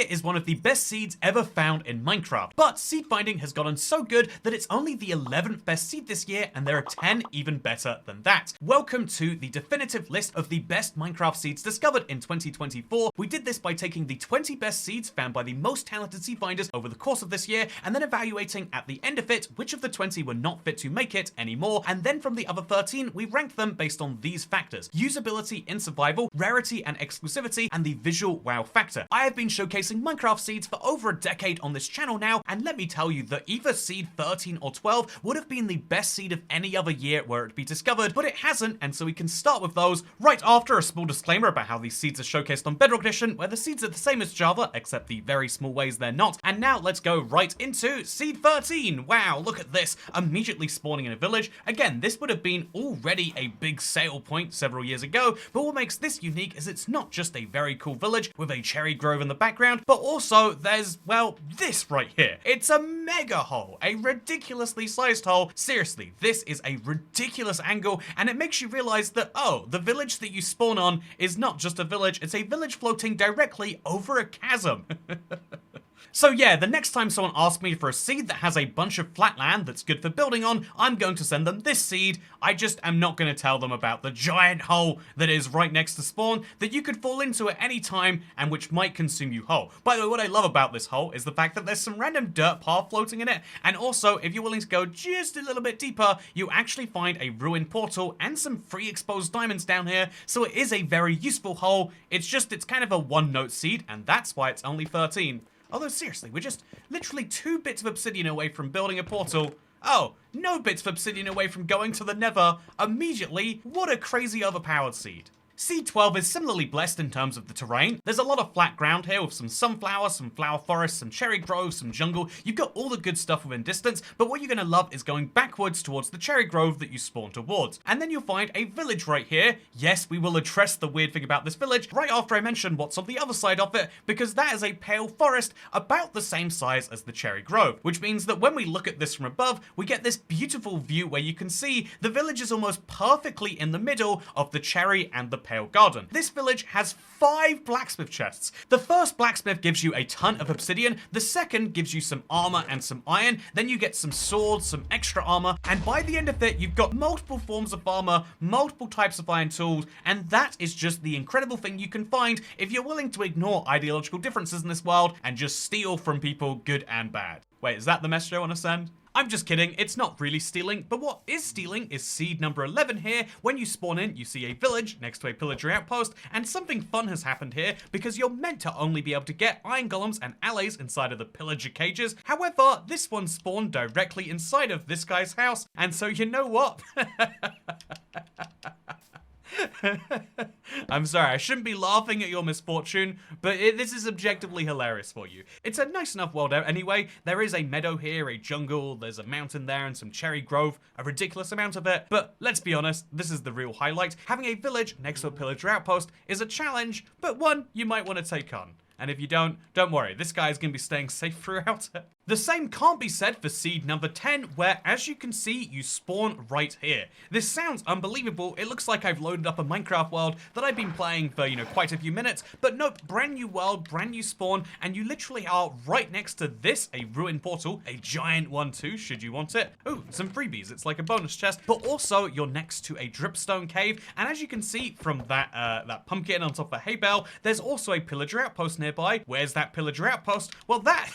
here is one of the best seeds ever found in Minecraft, but seed finding has gotten so good that it's only the 11th best seed this year, and there are 10 even better than that. Welcome to the definitive list of the best Minecraft seeds discovered in 2024. We did this by taking the 20 best seeds found by the most talented seed finders over the course of this year, and then evaluating at the end of it which of the 20 were not fit to make it anymore, and then from the other 13 we ranked them based on these factors: usability in survival, rarity and exclusivity, and the visual wow factor. I have been showcasing Minecraft seeds for over a decade on this channel now, and let me tell you that either seed 13 or 12 would have been the best seed of any other year where it'd be discovered, but it hasn't, and so we can start with those right after a small disclaimer about how these seeds are showcased on Bedrock Edition, where the seeds are the same as Java, except the very small ways they're not. And now let's go right into seed 13. Wow, look at this, immediately spawning in a village. Again, this would have been already a big sale point several years ago, but what makes this unique is it's not just a very cool village with a cherry grove in the background, but also there's, well, this right here. It's a mega hole, a ridiculously sized hole. Seriously, this is a ridiculous angle, and it makes you realize that, oh, the village that you spawn on is not just a village, it's a village floating directly over a chasm. So yeah, the next time someone asks me for a seed that has a bunch of flat land that's good for building on, I'm going to send them this seed. I just am not going to tell them about the giant hole that is right next to spawn that you could fall into at any time and which might consume you whole. By the way, what I love about this hole is the fact that there's some random dirt path floating in it, and also if you're willing to go just a little bit deeper, you actually find a ruined portal and some free exposed diamonds down here, so it is a very useful hole. It's kind of a one-note seed, and that's why it's only 13. Although seriously, we're just literally 2 bits of obsidian away from building a portal. Oh, no bits of obsidian away from going to the nether immediately. What a crazy overpowered seed. Seed 12 is similarly blessed in terms of the terrain. There's a lot of flat ground here with some sunflowers, some flower forests, some cherry groves, some jungle. You've got all the good stuff within distance, but what you're going to love is going backwards towards the cherry grove that you spawn towards. And then you'll find a village right here. Yes, we will address the weird thing about this village right after I mention what's on the other side of it, because that is a pale forest about the same size as the cherry grove, which means that when we look at this from above, we get this beautiful view where you can see the village is almost perfectly in the middle of the cherry and the pale garden. This village has 5 blacksmith chests. The first blacksmith gives you a ton of obsidian, the second gives you some armor and some iron, then you get some swords, some extra armor, and by the end of it you've got multiple forms of armor, multiple types of iron tools, and that is just the incredible thing you can find if you're willing to ignore ideological differences in this world and just steal from people, good and bad. Wait, is that the message I want to send? I'm just kidding, it's not really stealing, but what is stealing is seed number 11 here. When you spawn in, you see a village next to a pillager outpost, and something fun has happened here because you're meant to only be able to get iron golems and alloys inside of the pillager cages. However, this one spawned directly inside of this guy's house, and so you know what? I'm sorry, I shouldn't be laughing at your misfortune, but this is objectively hilarious for you. It's a nice enough world out anyway. There is a meadow here, a jungle, there's a mountain there and some cherry grove, a ridiculous amount of it, but let's be honest, this is the real highlight. Having a village next to a pillager outpost is a challenge, but one you might want to take on. And if you don't worry, this guy is going to be staying safe throughout it. The same can't be said for seed number 10, where, as you can see, you spawn right here. This sounds unbelievable. It looks like I've loaded up a Minecraft world that I've been playing for, quite a few minutes. But nope, brand new world, brand new spawn, and you literally are right next to this, a ruined portal, a giant one too, should you want it. Ooh, some freebies. It's like a bonus chest. But also, you're next to a dripstone cave, and as you can see from that pumpkin on top of a hay bale, there's also a pillager outpost nearby. Where's that pillager outpost? Well, that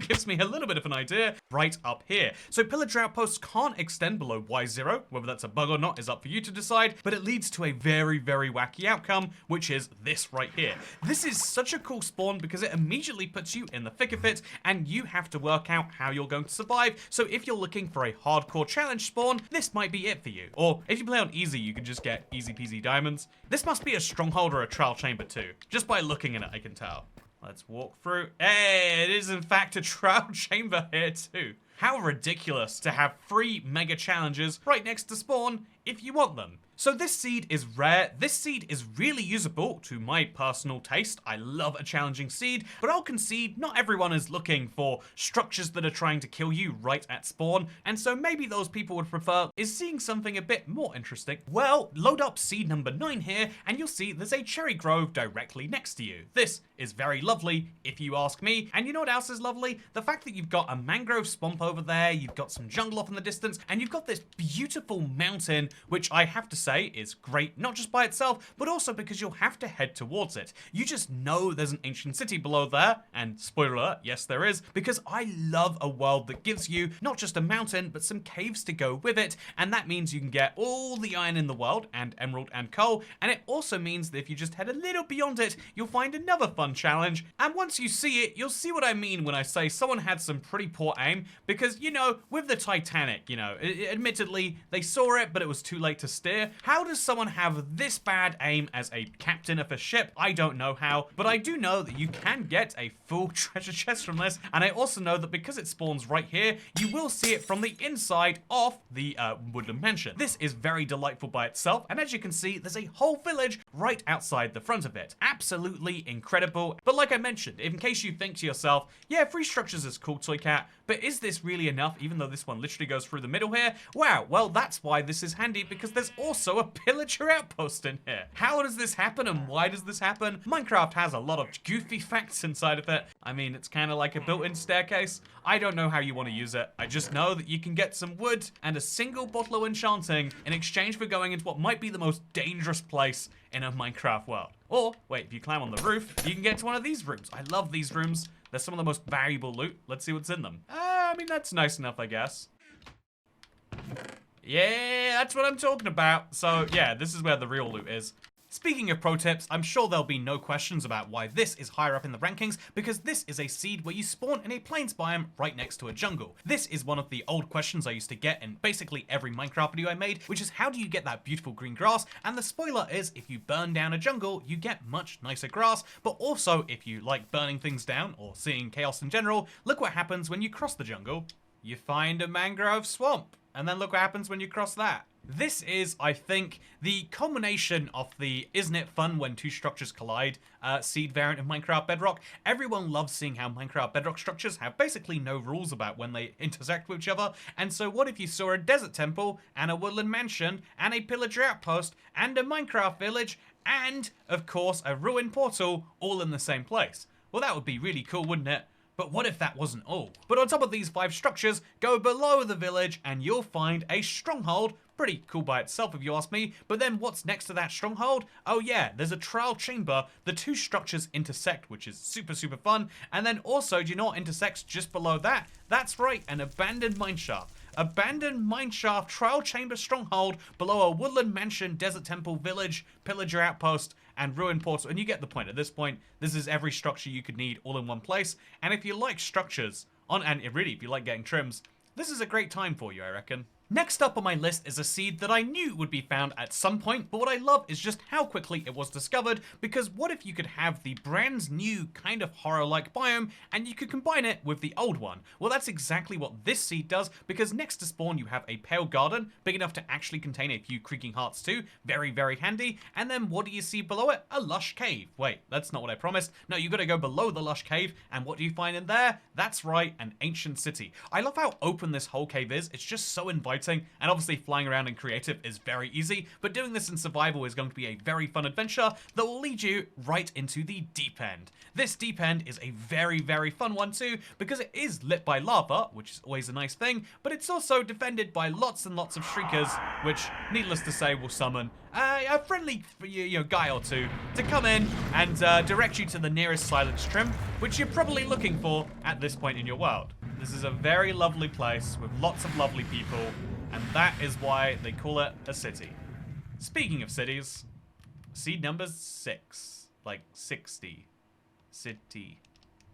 gives me a little bit of an idea right up here. So pillager outposts can't extend below Y0. Whether that's a bug or not is up for you to decide, but it leads to a very, very wacky outcome, which is this right here. This is such a cool spawn because it immediately puts you in the thick of it, and you have to work out how you're going to survive. So if you're looking for a hardcore challenge spawn, this might be it for you. Or if you play on easy, you can just get easy peasy diamonds. This must be a stronghold or a trial chamber too. Just by looking at it, I can tell. Let's walk through. Hey, it is in fact a trial chamber here too. How ridiculous to have 3 mega challenges right next to spawn if you want them. So this seed is rare. This seed is really usable to my personal taste. I love a challenging seed, but I'll concede not everyone is looking for structures that are trying to kill you right at spawn, and so maybe those people would prefer is seeing something a bit more interesting. Well, load up seed number 9 here, and you'll see there's a cherry grove directly next to you. This is very lovely, if you ask me, and you know what else is lovely? The fact that you've got a mangrove swamp over there, you've got some jungle off in the distance, and you've got this beautiful mountain, which I have to say is great, not just by itself, but also because you'll have to head towards it. You just know there's an ancient city below there, and spoiler alert, yes there is, because I love a world that gives you not just a mountain, but some caves to go with it, and that means you can get all the iron in the world, and emerald and coal, and it also means that if you just head a little beyond it, you'll find another fun challenge, and once you see it, you'll see what I mean when I say someone had some pretty poor aim, because, you know, with the Titanic, you know, admittedly, they saw it, but it was too late to steer. How does someone have this bad aim as a captain of a ship? I don't know how, but I do know that you can get a full treasure chest from this, and I also know that because it spawns right here, you will see it from the inside of the woodland mansion. This is very delightful by itself, and as you can see, there's a whole village right outside the front of it. Absolutely incredible, but like I mentioned, in case you think to yourself, yeah, free structures is cool, Toy Cat, but is this really enough, even though this one literally goes through the middle here? Wow, well, that's why this is handy, because there's also a pillager outpost in here. How does this happen, and why does this happen? Minecraft has a lot of goofy facts inside of it. I mean, it's kind of like a built-in staircase. I don't know how you want to use it. I just know that you can get some wood and a single bottle of enchanting in exchange for going into what might be the most dangerous place in a Minecraft world. Or, wait, if you climb on the roof, you can get to one of these rooms. I love these rooms. They're some of the most valuable loot. Let's see what's in them. I mean, that's nice enough, I guess. Yeah, that's what I'm talking about. So, yeah, this is where the real loot is. Speaking of pro tips, I'm sure there'll be no questions about why this is higher up in the rankings, because this is a seed where you spawn in a plains biome right next to a jungle. This is one of the old questions I used to get in basically every Minecraft video I made, which is how do you get that beautiful green grass? And the spoiler is if you burn down a jungle, you get much nicer grass, but also if you like burning things down or seeing chaos in general, look what happens when you cross the jungle. You find a mangrove swamp, and then look what happens when you cross that. This is, I think, the culmination of the isn't it fun when two structures collide seed variant of Minecraft Bedrock. Everyone loves seeing how Minecraft Bedrock structures have basically no rules about when they intersect with each other, and so what if you saw a desert temple, and a woodland mansion, and a pillager outpost, and a Minecraft village, and, of course, a ruined portal all in the same place? Well, that would be really cool, wouldn't it? But what if that wasn't all? But on top of these 5 structures, go below the village and you'll find a stronghold. Pretty cool by itself if you ask me, but then what's next to that stronghold? Oh yeah, there's a trial chamber. The 2 structures intersect, which is super fun. And then also, do you know what intersects just below that? That's right, an abandoned mineshaft. Abandoned mineshaft, trial chamber stronghold below a woodland mansion, desert temple, village, pillager outpost, and ruined portal. And you get the point. At this point, this is every structure you could need all in one place. And if you like structures, and really if you like getting trims, this is a great time for you, I reckon. Next up on my list is a seed that I knew would be found at some point, but what I love is just how quickly it was discovered, because what if you could have the brand new kind of horror-like biome, and you could combine it with the old one? Well, that's exactly what this seed does, because next to spawn you have a pale garden, big enough to actually contain a few creaking hearts too, very handy, and then what do you see below it? A lush cave. Wait, that's not what I promised. No, you gotta go below the lush cave, and what do you find in there? That's right, an ancient city. I love how open this whole cave is. It's just so inviting. And obviously flying around in creative is very easy, but doing this in survival is going to be a very fun adventure that will lead you right into the deep end. This deep end is a very fun one too, because it is lit by lava, which is always a nice thing, but it's also defended by lots and lots of shriekers, which, needless to say, will summon a friendly guy or two to come in and direct you to the nearest silence trim, which you're probably looking for at this point in your world. This is a very lovely place with lots of lovely people, and that is why they call it a city. Speaking of cities, seed number 6, like 60, city.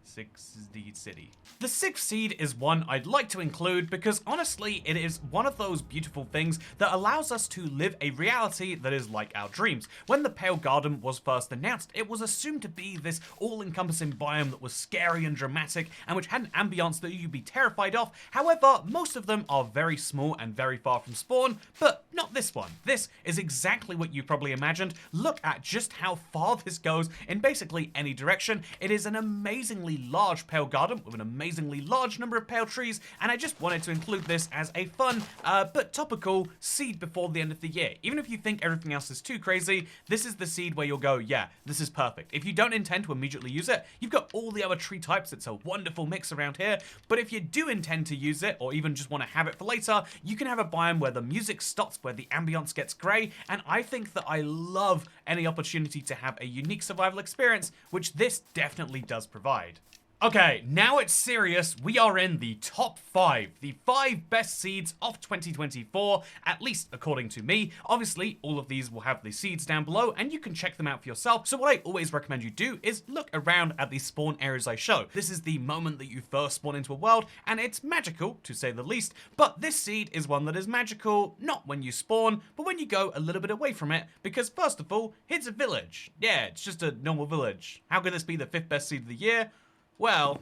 6th city. The 6th seed is one I'd like to include because honestly it is one of those beautiful things that allows us to live a reality that is like our dreams. When the Pale Garden was first announced, it was assumed to be this all-encompassing biome that was scary and dramatic and which had an ambiance that you'd be terrified of. However, most of them are very small and very far from spawn, but not this one. This is exactly what you probably imagined. Look at just how far this goes in basically any direction. It is an amazingly large Pale Garden with an amazingly large number of pale trees, and I just wanted to include this as a fun but topical seed before the end of the year. Even if you think everything else is too crazy, this is the seed where you'll go, yeah, this is perfect. If you don't intend to immediately use it, you've got all the other tree types. It's a wonderful mix around here, but if you do intend to use it, or even just want to have it for later, you can have a biome where the music stops, where the ambience gets grey, and I think that I love any opportunity to have a unique survival experience, which this definitely does provide. Okay, now it's serious. We are in the top 5, the 5 best seeds of 2024, at least according to me. Obviously, all of these will have the seeds down below, and you can check them out for yourself. So what I always recommend you do is look around at the spawn areas I show. This is the moment that you first spawn into a world, and it's magical, to say the least. But this seed is one that is magical, not when you spawn, but when you go a little bit away from it, because first of all, here's a village. Yeah, it's just a normal village. How could this be the 5th best seed of the year? Well,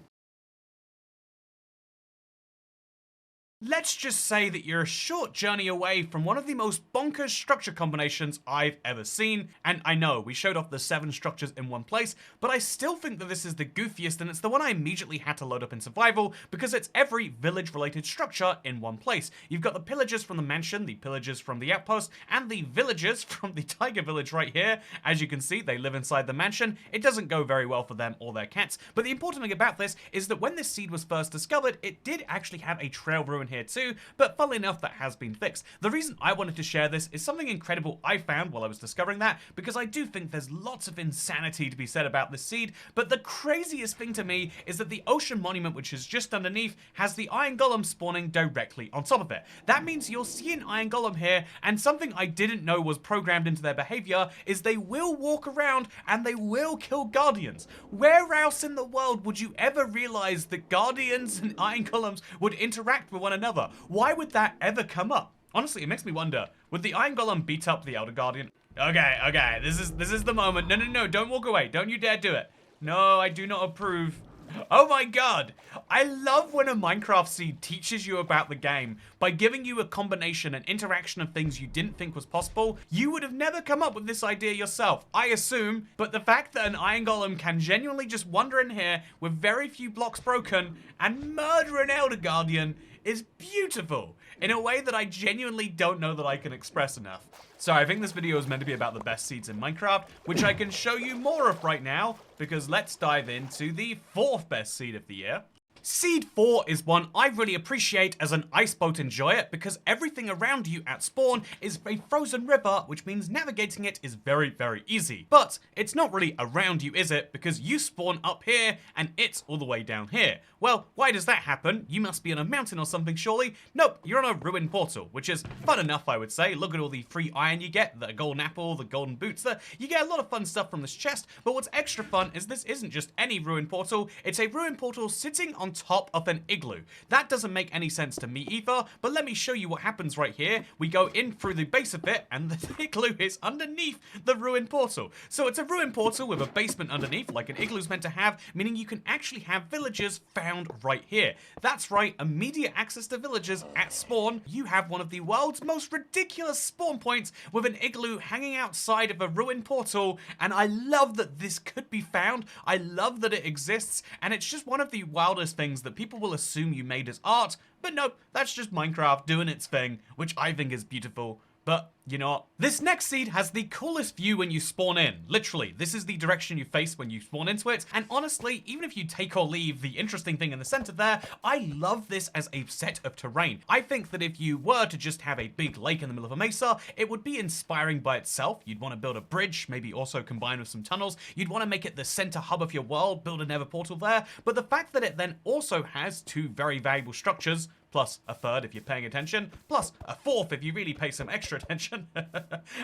let's just say that you're a short journey away from one of the most bonkers structure combinations I've ever seen. And I know, we showed off the 7 structures in one place, but I still think that this is the goofiest, and it's the one I immediately had to load up in survival because it's every village-related structure in one place. You've got the pillagers from the mansion, the pillagers from the outpost, and the villagers from the tiger village right here. As you can see, they live inside the mansion. It doesn't go very well for them or their cats, but the important thing about this is that when this seed was first discovered, it did actually have a trail ruin here too, but funnily enough, that has been fixed. The reason I wanted to share this is something incredible I found while I was discovering that, because I do think there's lots of insanity to be said about this seed, but the craziest thing to me is that the ocean monument, which is just underneath, has the iron golem spawning directly on top of it. That means you'll see an iron golem here, and something I didn't know was programmed into their behavior is they will walk around and they will kill guardians. Where else in the world would you ever realize that guardians and iron golems would interact with one another? Why would that ever come up? Honestly, it makes me wonder, would the Iron Golem beat up the Elder Guardian? Okay, this is the moment. No, don't walk away. Don't you dare do it. No, I do not approve. Oh my god! I love when a Minecraft seed teaches you about the game by giving you a combination and interaction of things you didn't think was possible. You would have never come up with this idea yourself, I assume, but the fact that an Iron Golem can genuinely just wander in here with very few blocks broken and murder an Elder Guardian is beautiful in a way that I genuinely don't know that I can express enough. So I think this video is meant to be about the best seeds in Minecraft, which I can show you more of right now, because let's dive into the 4th best seed of the year. Seed 4 is one I really appreciate as an iceboat enjoyer because everything around you at spawn is a frozen river, which means navigating it is very, very easy. But it's not really around you, is it? Because you spawn up here and it's all the way down here. Well, why does that happen? You must be on a mountain or something, surely? Nope, you're on a ruined portal, which is fun enough, I would say. Look at all the free iron you get, the golden apple, the golden boots. You get a lot of fun stuff from this chest, but what's extra fun is this isn't just any ruined portal, it's a ruined portal sitting on top of an igloo. That doesn't make any sense to me either, but let me show you what happens right here. We go in through the base of it, and the igloo is underneath the ruined portal. So it's a ruined portal with a basement underneath, like an igloo's meant to have, meaning you can actually have villagers found right here. That's right, immediate access to villagers at spawn. You have one of the world's most ridiculous spawn points with an igloo hanging outside of a ruined portal, and I love that this could be found. I love that it exists, and it's just one of the wildest things that people will assume you made as art, but nope, that's just Minecraft doing its thing, which I think is beautiful. But, you know what? This next seed has the coolest view when you spawn in. Literally, this is the direction you face when you spawn into it. And honestly, even if you take or leave the interesting thing in the center there, I love this as a set of terrain. I think that if you were to just have a big lake in the middle of a mesa, it would be inspiring by itself. You'd want to build a bridge, maybe also combine with some tunnels. You'd want to make it the center hub of your world, build a nether portal there. But the fact that it then also has 2 very valuable structures plus a third if you're paying attention, plus a fourth if you really pay some extra attention.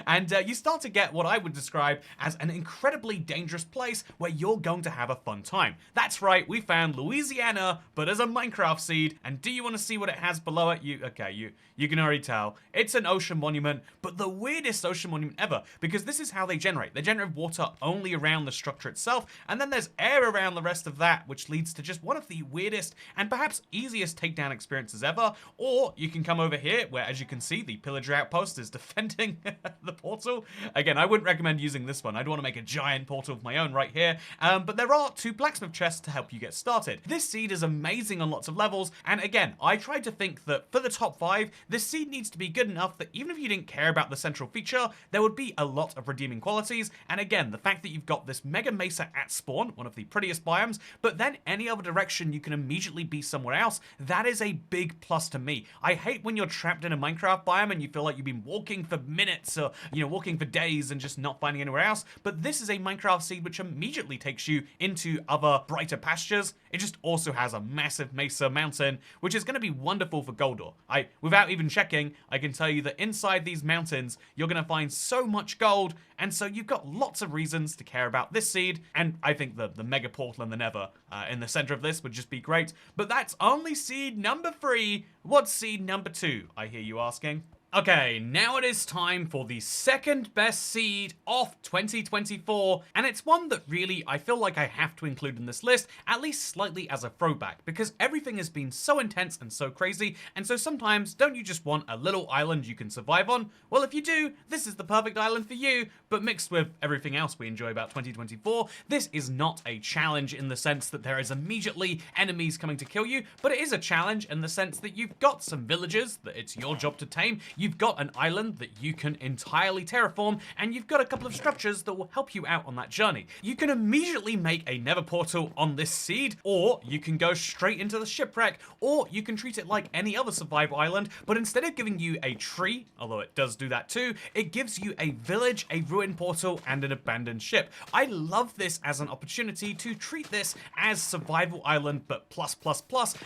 And you start to get what I would describe as an incredibly dangerous place where you're going to have a fun time. That's right, we found Louisiana, but as a Minecraft seed, and do you want to see what it has below it? You can already tell. It's an ocean monument, but the weirdest ocean monument ever, because this is how they generate. They generate water only around the structure itself, and then there's air around the rest of that, which leads to just one of the weirdest and perhaps easiest takedown experiences ever. Or you can come over here, where as you can see, the pillager outpost is defending the portal. Again, I wouldn't recommend using this one. I'd want to make a giant portal of my own right here, but there are 2 blacksmith chests to help you get started. This seed is amazing on lots of levels, and again, I tried to think that for the top 5, this seed needs to be good enough that even if you didn't care about the central feature, there would be a lot of redeeming qualities. And again, the fact that you've got this mega mesa at spawn, one of the prettiest biomes, but then any other direction you can immediately be somewhere else, that is a big plus to me. I hate when you're trapped in a Minecraft biome and you feel like you've been walking for minutes or, walking for days and just not finding anywhere else. But this is a Minecraft seed which immediately takes you into other brighter pastures. It just also has a massive mesa mountain, which is going to be wonderful for Goldor. Without even checking, I can tell you that inside these mountains, you're going to find so much gold, and so you've got lots of reasons to care about this seed, and I think the mega portal and the nether in the center of this would just be great. But that's only seed number 3. What's seed number 2, I hear you asking? Okay, now it is time for the second best seed of 2024, and it's one that really I feel like I have to include in this list, at least slightly as a throwback, because everything has been so intense and so crazy, and so sometimes don't you just want a little island you can survive on? Well, if you do, this is the perfect island for you, but mixed with everything else we enjoy about 2024, this is not a challenge in the sense that there is immediately enemies coming to kill you, but it is a challenge in the sense that you've got some villagers that it's your job to tame. You've got an island that you can entirely terraform, and you've got a couple of structures that will help you out on that journey. You can immediately make a nether portal on this seed, or you can go straight into the shipwreck, or you can treat it like any other survival island, but instead of giving you a tree, although it does do that too, it gives you a village, a ruined portal, and an abandoned ship. I love this as an opportunity to treat this as survival island, but plus,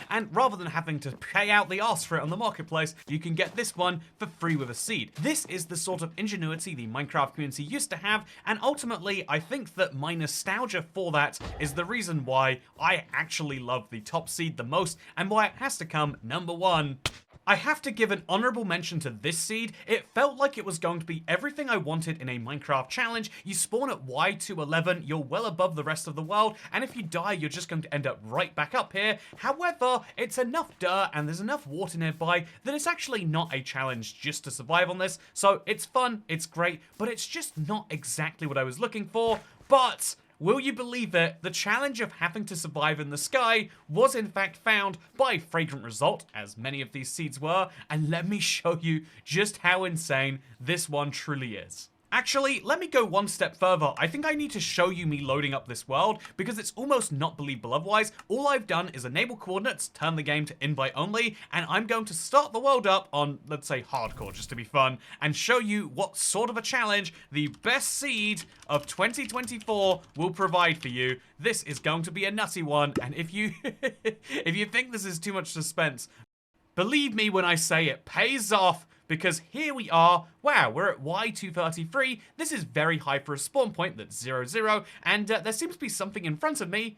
and rather than having to pay out the arse for it on the marketplace, you can get this one for free with a seed. This is the sort of ingenuity the Minecraft community used to have, and ultimately I think that my nostalgia for that is the reason why I actually love the top seed the most, and why it has to come number 1. I have to give an honorable mention to this seed. It felt like it was going to be everything I wanted in a Minecraft challenge. You spawn at Y211, you're well above the rest of the world, and if you die, you're just going to end up right back up here. However, it's enough dirt and there's enough water nearby that it's actually not a challenge just to survive on this. So it's fun, it's great, but it's just not exactly what I was looking for. But will you believe it? The challenge of having to survive in the sky was in fact found by Fragrant Result, as many of these seeds were, and let me show you just how insane this one truly is. Actually, let me go one step further. I think I need to show you me loading up this world, because it's almost not believable otherwise. All I've done is enable coordinates, turn the game to invite only, and I'm going to start the world up on, let's say, hardcore, just to be fun, and show you what sort of a challenge the best seed of 2024 will provide for you. This is going to be a nutty one, and if you if you think this is too much suspense, believe me when I say it pays off. Because here we are, wow, we're at Y233, this is very high for a spawn point that's 0, 0, and there seems to be something in front of me.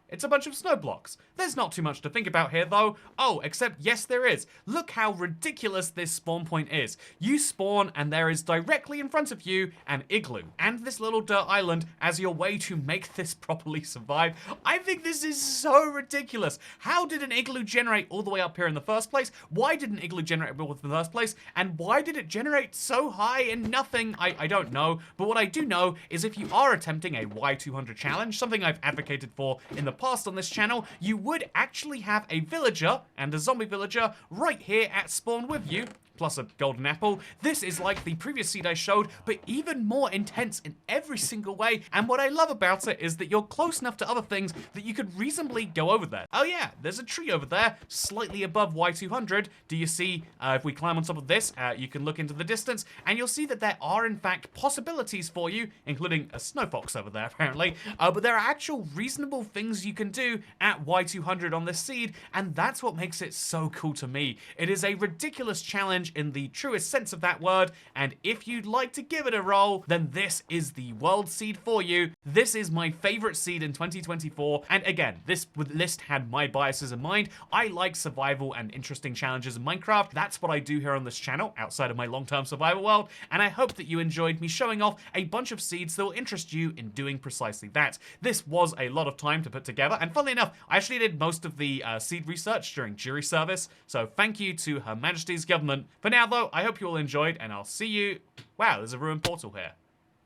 It's a bunch of snow blocks. There's not too much to think about here though. Oh, except yes there is. Look how ridiculous this spawn point is. You spawn and there is directly in front of you an igloo, and this little dirt island as your way to make this properly survive. I think this is so ridiculous. How did an igloo generate all the way up here in the first place? Why did an igloo generate in the first place? And why did it generate so high in nothing? I don't know, but what I do know is if you are attempting a Y200 challenge, something I've advocated for in the past on this channel, you would actually have a villager and a zombie villager right here at spawn with you, plus a golden apple. This is like the previous seed I showed, but even more intense in every single way, and what I love about it is that you're close enough to other things that you could reasonably go over there. Oh yeah, there's a tree over there, slightly above Y200. Do you see, if we climb on top of this, you can look into the distance, and you'll see that there are in fact possibilities for you, including a snow fox over there apparently, but there are actual reasonable things you can do at Y200 on this seed, and that's what makes it so cool to me. It is a ridiculous challenge in the truest sense of that word, and if you'd like to give it a roll, then this is the world seed for you. This is my favorite seed in 2024, and again, this list had my biases in mind. I like survival and interesting challenges in Minecraft. That's what I do here on this channel, outside of my long-term survival world, and I hope that you enjoyed me showing off a bunch of seeds that will interest you in doing precisely that. This was a lot of time to put together, and funnily enough, I actually did most of the seed research during jury service, so thank you to Her Majesty's government. For now though, I hope you all enjoyed, and I'll see you... Wow, there's a ruined portal here.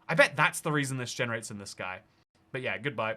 I bet that's the reason this generates in the sky. But yeah, goodbye.